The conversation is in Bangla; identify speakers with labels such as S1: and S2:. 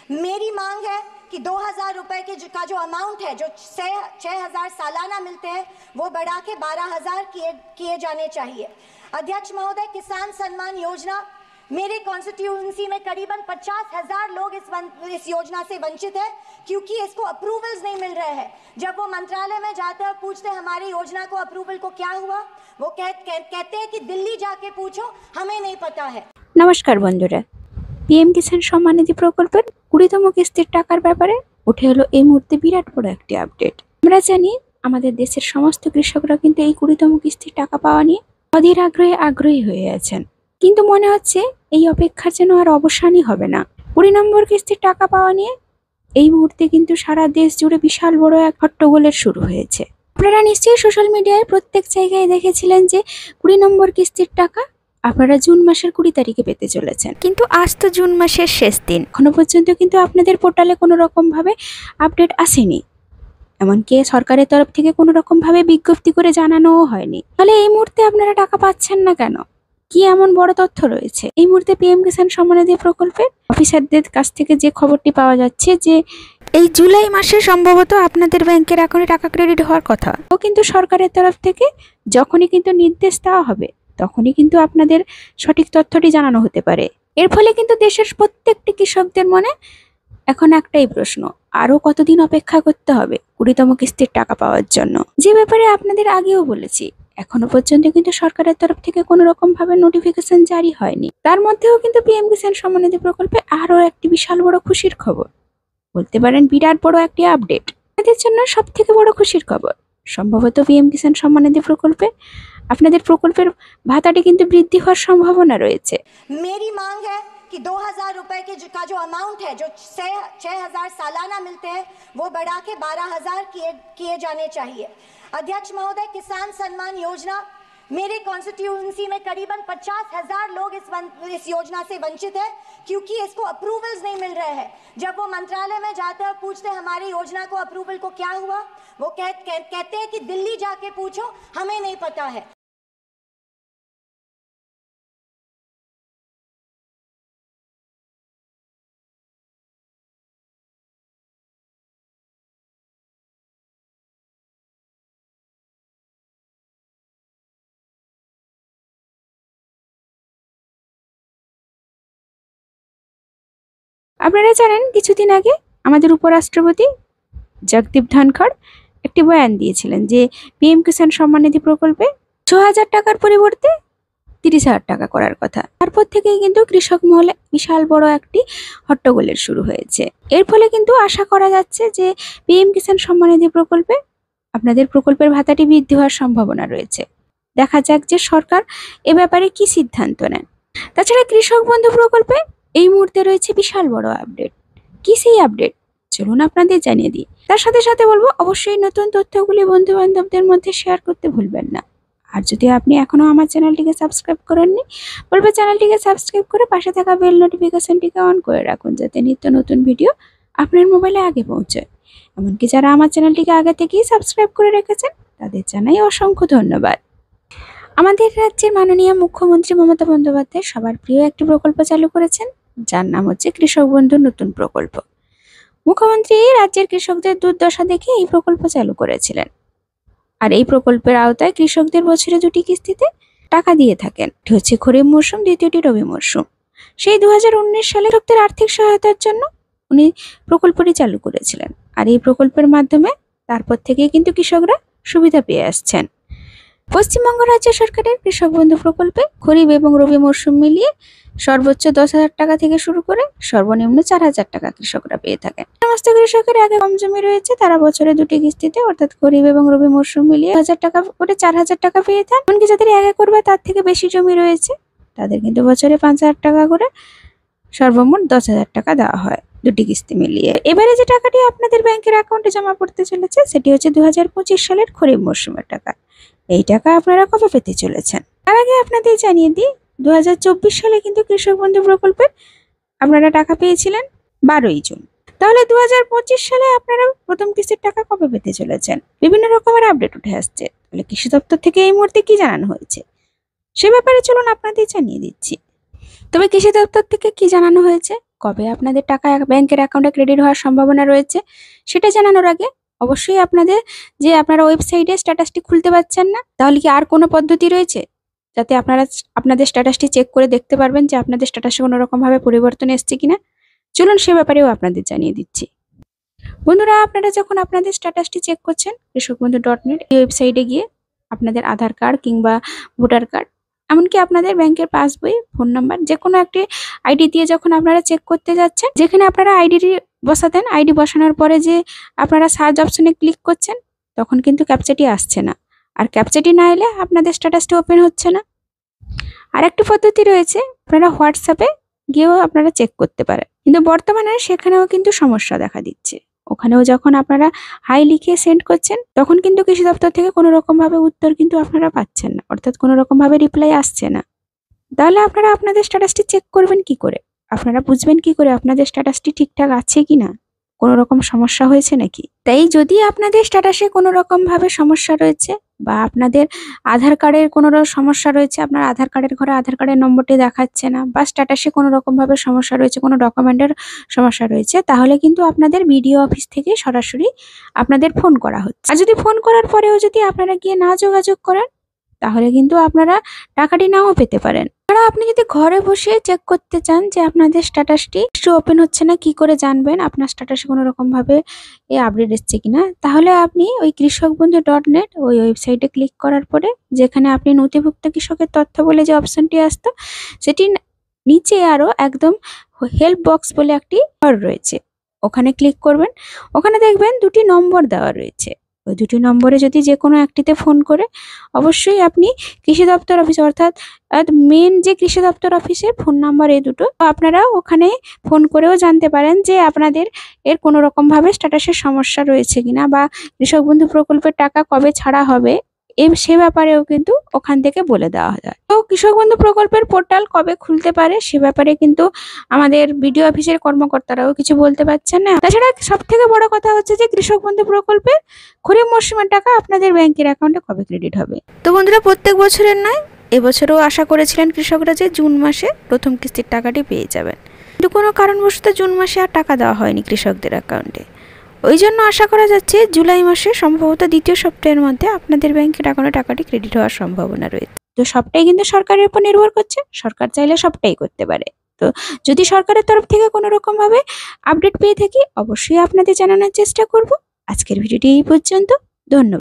S1: मेरी मांग है कि 2000 रुपए का जो अमाउंट है, जो 6000 सालाना मिलते हैं, वो बढ़ा के 12000 किए जाने चाहिए। अध्यक्ष महोदय, किसान सम्मान योजना, मेरे कॉन्स्टिट्यूएंसी में करीबन 50,000 लोग इस योजना से वंचित है, क्योंकि इसको अप्रूवल्स नहीं मिल रहे हैं। जब वो मंत्रालय में जाते हैं और पूछते हैं हमारी योजना को अप्रूवल को क्या हुआ, वो कहते हैं कि दिल्ली जाके पूछो, हमें नहीं पता है।
S2: नमस्कार बंधुरा, पीएम किसान सम्मान निधि प्रकल्पेर 20तम किस्तिर टाकार ব্যাপারে উঠে এলো এই মুহূর্তে বিরাট বড় একটি আপডেট। আমরা জানি আমাদের দেশের সমস্ত কৃষকরা কিন্তু এই 20তম কিস্তির টাকা পাওয়া নিয়ে অধীর আগ্রহী হয়ে আছেন, কিন্তু মনে হচ্ছে এই অপেক্ষার যেন আর অবসানই হবে না। 20 নম্বর কিস্তির টাকা পাওয়া নিয়ে এই মুহূর্তে কিন্তু সারা দেশ জুড়ে বিশাল বড় এক হট্টগোলের শুরু হয়েছে। আপনারা নিশ্চয়ই সোশ্যাল মিডিয়ায় প্রত্যেক জায়গায় দেখেছিলেন যে 20 নম্বর কিস্তির টাকা আপনারা জুন মাসের 20 তারিখে পেতে চলেছেন, কিন্তু আজ তো জুন মাসের শেষ দিন, এখনো পর্যন্ত কিন্তু আপনাদের পোর্টালে কোনো রকম ভাবে আপডেট আসেনি, এমনকি সরকারের তরফ থেকে কোনো রকম ভাবে বিজ্ঞপ্তি করে জানানোও হয়নি। তাহলে এই মুহূর্তে আপনারা টাকা পাচ্ছেন না কেন? কি এমন বড় তথ্য রয়েছে? এই মুহূর্তে পিএম কিষাণ সম্মান নিধি প্রকল্পের অফিসারদের কাছ থেকে যে খবরটি পাওয়া যাচ্ছে যে এই জুলাই মাসে সম্ভবত আপনাদের ব্যাংকের অ্যাকাউন্টে টাকা ক্রেডিট হওয়ার কথা, ও কিন্তু সরকারের তরফ থেকে যখনই কিন্তু নির্দেশ দেওয়া হবে তখনই কিন্তু আপনাদের সঠিক তথ্যটি জানানো হতে পারে। এর ফলে কিন্তু দেশের প্রত্যেকটি কৃষকদের মনে এখন একটাই প্রশ্ন, আরো কতদিন অপেক্ষা করতে হবে 20তম কিস্তির টাকা পাওয়ার জন্য? যে ব্যাপারে আপনাদের আগেও বলেছি, এখনো পর্যন্ত কিন্তু সরকারের তরফ থেকে কোনো রকম ভাবে নোটিফিকেশন জারি হয়নি। তার মধ্যেও কিন্তু পিএম কিষাণ সম্মান নিধি প্রকল্পে আরো একটি বিশাল বড় খুশির খবর, বলতে পারেন বিরাট বড় একটি আপডেট। আপনাদের জন্য সব থেকে বড় খুশির খবর, সম্ভবত পিএম কিষাণ সম্মান নিধি প্রকল্পে আপনাদের প্রকল্পের ভাতাটি কিন্তু বৃদ্ধি হওয়ার সম্ভাবনা রয়েছে।
S1: मेरी मांग है कि 2000 रुपए का जो अमाउंट है, जो 6000 सालाना मिलते हैं, वो बढ़ा के 12000 किए जाने चाहिए। अध्यक्ष महोदय, किसान सम्मान योजना, मेरे कॉन्स्टिट्यूएंसी में करीबन 50,000 लोग इस योजना से वंचित है, क्योंकि इसको अप्रूवल्स नहीं मिल रहे हैं। जब वो मंत्रालय में जाते हैं और पूछते हैं हमारी योजना को अप्रूवल को क्या हुआ, वो कहते हैं कि दिल्ली जाके पूछो, हमें नहीं पता है।
S2: আপনারা জানেন কিছুদিন আগে আমাদের উপরাষ্ট্রপতি জগদীপ ধনখড় একটি বয়ান দিয়েছিলেন যে পিএম কিষাণ সম্মান নিধি প্রকল্পে 6000 টাকার পরিবর্তে 30,000 টাকা করার কথা। তারপর থেকেই কিন্তু কৃষক মহলে বিশাল বড় একটি হট্টগোলের শুরু হয়েছে। এর ফলে কিন্তু আশা করা যাচ্ছে যে পিএম কিষাণ সম্মান নিধি প্রকল্পে আপনাদের প্রকল্পের ভাতাটি বৃদ্ধি হওয়ার সম্ভাবনা রয়েছে। দেখা যাক যে সরকার এ ব্যাপারে কি সিদ্ধান্ত নেন। তাছাড়া কৃষক বন্ধু প্রকল্পে এই মুহূর্তে রয়েছে বিশাল বড় আপডেট। কি সেই আপডেট, চলুন আপনাদের জানিয়ে দিই। তার সাথে সাথে বলবো অবশ্যই নতুন তথ্যগুলি বন্ধু বান্ধবদের মধ্যে শেয়ার করতে ভুলবেন না। আর যদি আপনি এখনো আমার চ্যানেলটিকে সাবস্ক্রাইব করেননি, বলবো চ্যানেলটিকে সাবস্ক্রাইব করে পাশে থাকা বেল নোটিফিকেশনটিকে অন করে রাখুন, যাতে নিত্য নতুন ভিডিও আপনার মোবাইলে আগে পৌঁছায়। এমনকি যারা আমার চ্যানেলটিকে আগে থেকেই সাবস্ক্রাইব করে রেখেছেন তাদের জানাই অসংখ্য ধন্যবাদ। আমাদের রাজ্যের মাননীয় মুখ্যমন্ত্রী মমতা বন্দ্যোপাধ্যায় সবার প্রিয় একটি প্রকল্প চালু করেছেন, যার নাম হচ্ছে কৃষক বন্ধু নতুন প্রকল্প। মুখ্যমন্ত্রী রাজ্যের কৃষকদের দুর্দশা দেখে এই প্রকল্প চালু করেছিলেন, আর এই প্রকল্পের আওতায় কৃষকদের বছরে 2টি কিস্তিতে টাকা দিয়ে থাকেন। এটি হচ্ছে খরিফ মরশুম, দ্বিতীয়টি রবি মরশুম। সেই 2019 সালে কৃষকদের আর্থিক সহায়তার জন্য উনি প্রকল্পটি চালু করেছিলেন, আর এই প্রকল্পের মাধ্যমে তারপর থেকে কিন্তু কৃষকরা সুবিধা পেয়ে আসছেন। পশ্চিমবঙ্গ রাজ্য সরকারের কৃষক বন্ধু প্রকল্পে খরিফ এবং রবি মরশুম মিলিয়ে সর্বোচ্চ 10,000 টাকা থেকে শুরু করে সর্বনিম্ন 4,000 টাকা কৃষকরা পেয়ে থাকেন। সমস্ত কৃষকের আগে কম জমি রয়েছে তারা বছরে 2টি কিস্তিতে অর্থাৎ খরিফ এবং রবি মরশুম মিলিয়ে 1000 টাকা করে 4,000 টাকা পেয়ে থাকেন। এমনকি যাদের আগে করবে তার থেকে বেশি জমি রয়েছে তাদের কিন্তু বছরে 5,000 টাকা করে সর্বমোট 10,000 টাকা দেওয়া হয় 2টি কিস্তি মিলিয়ে। এবারে যে টাকাটি আপনাদের ব্যাংকের অ্যাকাউন্টে জমা পড়তে চলেছে সেটি হচ্ছে 2025 সালের খরিফ মরশুমের টাকা। এই টাকা আপনারা কবে পেতে চলেছেন? তার আগে আপনাদের জানিয়ে দিই, 2024 সালে কিন্তু কৃষক বন্ধু প্রকল্পের আপনারা টাকা পেয়েছিলেন 12ই জুন। তাহলে 2025 সালে আপনারা প্রথম কিস্তির টাকা কবে পেতে চলেছেন? বিভিন্ন রকমের আপডেট উঠে আসছে। তাহলে কৃষি দপ্তর থেকে এই মুহূর্তে কি জানানো হয়েছে সে ব্যাপারে চলুন আপনাদের জানিয়ে দিচ্ছি। তবে কৃষি দপ্তর থেকে কি জানানো হয়েছে কবে আপনাদের টাকা ব্যাংকের অ্যাকাউন্টে ক্রেডিট হওয়ার সম্ভাবনা রয়েছে সেটা জানানোর আগে অবশ্যই আপনাদের যে আপনারা ওয়েবসাইটে স্ট্যাটাসটি খুলতে পারছেন না, তাহলে কি আর কোনো পদ্ধতি রয়েছে যাতে আপনারা আপনাদের স্ট্যাটাসটি চেক করে দেখতে পারবেন যে আপনাদের স্ট্যাটাসে কোনো রকমভাবে পরিবর্তন এসছে কিনা? চলুন সে ব্যাপারেও আপনাদের জানিয়ে দিচ্ছি। বন্ধুরা, আপনারা যখন আপনাদের স্ট্যাটাসটি চেক করছেন কৃষকবন্ধু.net এই ওয়েবসাইটে গিয়ে আপনাদের আধার কার্ড কিংবা ভোটার কার্ড, এমনকি আপনাদের ব্যাংকের পাসবই, ফোন নাম্বার, যে কোনো একটি আইডি দিয়ে যখন আপনারা চেক করতে যাচ্ছেন, যেখানে আপনারা আইডিটি বসাতেন, আইডি বসানোর পরে যে আপনারা সার্চ অপশনে ক্লিক করছেন, তখন কিন্তু ক্যাপচাটি আসছে না। আর ক্যাপচাটি না এলে আপনাদের স্ট্যাটাসটি ওপেন হচ্ছে না। আর একটি পদ্ধতি রয়েছে, আপনারা হোয়াটসঅ্যাপে গিয়েও আপনারা চেক করতে পারেন, কিন্তু বর্তমানে সেখানেও কিন্তু সমস্যা দেখা দিচ্ছে। ওখানেও যখন আপনারা হাই লিখে সেন্ড করছেন, তখন কিন্তু কৃষি দপ্তর থেকে কোনো রকম ভাবে উত্তর কিন্তু আপনারা পাচ্ছেন না, অর্থাৎ কোনো রকম ভাবে রিপ্লাই আসছে না। তাহলে আপনারা আপনাদের স্ট্যাটাসটি চেক করবেন কি করে? আপনারা বুঝবেন কি করে আপনাদের স্ট্যাটাসটি ঠিকঠাক আছে কিনা, কোনো রকম সমস্যা হয়েছে নাকি? তাই যদি আপনাদের স্ট্যাটাসে কোনো রকম ভাবে সমস্যা রয়েছে বা আপনাদের আধার কার্ডের কোনো সমস্যা রয়েছে, আপনার আধার কার্ডের ঘরে আধার কার্ডের নম্বরটি দেখাচ্ছে না, বা স্ট্যাটাসে কোনো রকম ভাবে সমস্যা রয়েছে, কোনো ডকুমেন্টের সমস্যা রয়েছে, তাহলে কিন্তু আপনাদের বিডিও অফিস থেকে সরাসরি আপনাদের ফোন করা হচ্ছে। আর যদি ফোন করার পরেও যদি আপনারা গিয়ে না যোগাযোগ করেন, তাহলে কিন্তু আপনারা টাকাটি নাও পেতে পারেন। আপনি যদি ঘরে বসে চেক করতে চান যে আপনাদের স্ট্যাটাসটি ওপেন হচ্ছে না, কি করে জানবেন আপনার স্ট্যাটাসে কোনো রকম ভাবে আপডেট এসছে কিনা? তাহলে আপনি ওই কৃষকবন্ধু.net ওই ওয়েবসাইটে ক্লিক করার পরে যেখানে আপনি নথিভুক্ত কৃষকের তথ্য বলে যে অপশনটি আসতো, সেটি নিচে আরো একদম হেল্প বক্স বলে একটি ঘর রয়েছে, ওখানে ক্লিক করবেন। ওখানে দেখবেন দুটি নম্বর দেওয়া রয়েছে, ওই দুটি নম্বরে যদি যে কোনো একটিতে ফোন করে অবশ্যই আপনি কৃষি দপ্তর অফিস, অর্থাৎ মেন যে কৃষি দপ্তর অফিসের ফোন নাম্বার এই দুটো, আপনারা ওখানে ফোন করেও জানতে পারেন যে আপনাদের এর কোনো রকম ভাবে স্ট্যাটাসের সমস্যা রয়েছে কিনা, বা কৃষক বন্ধু প্রকল্পের টাকা কবে ছাড়া হবে সে ব্যাপারেও কিন্তু ওখান থেকে বলে দেওয়া যায়। তো কৃষক বন্ধু প্রকল্পের পোর্টাল কবে খুলতে পারে সে ব্যাপারে কিন্তু আমাদের বিডিও অফিসের কর্মকর্তারাও কিছু বলতে পারছেন না। তাছাড়া সব থেকে বড় কথা হচ্ছে যে কৃষক বন্ধু প্রকল্পের খরিফ মরশুমের টাকা আপনাদের ব্যাংকের অ্যাকাউন্টে কবে ক্রেডিট হবে। তো বন্ধুরা, প্রত্যেক বছরের নয়, এবছরও আশা করেছিলেন কৃষকরা যে জুন মাসে প্রথম কিস্তির টাকাটি পেয়ে যাবেন, কিন্তু কোনো কারণবশত জুন মাসে আর টাকা দেওয়া হয়নি কৃষকদের অ্যাকাউন্টে। ওই জন্য আশা করা যাচ্ছে জুলাই মাসে সম্ভবত দ্বিতীয় সপ্তাহের মধ্যে আপনাদের ব্যাংকের অ্যাকাউন্টে টাকাটি ক্রেডিট হওয়ার সম্ভাবনা রয়েছে। তো সবটাই কিন্তু সরকারের উপর নির্ভর করছে, সরকার চাইলে সবটাই করতে পারে। তো যদি সরকারের তরফ থেকে কোনো রকম ভাবে আপডেট পেয়ে থাকি অবশ্যই আপনাদের জানানোর চেষ্টা করব। আজকের ভিডিওটি এই পর্যন্ত, ধন্যবাদ।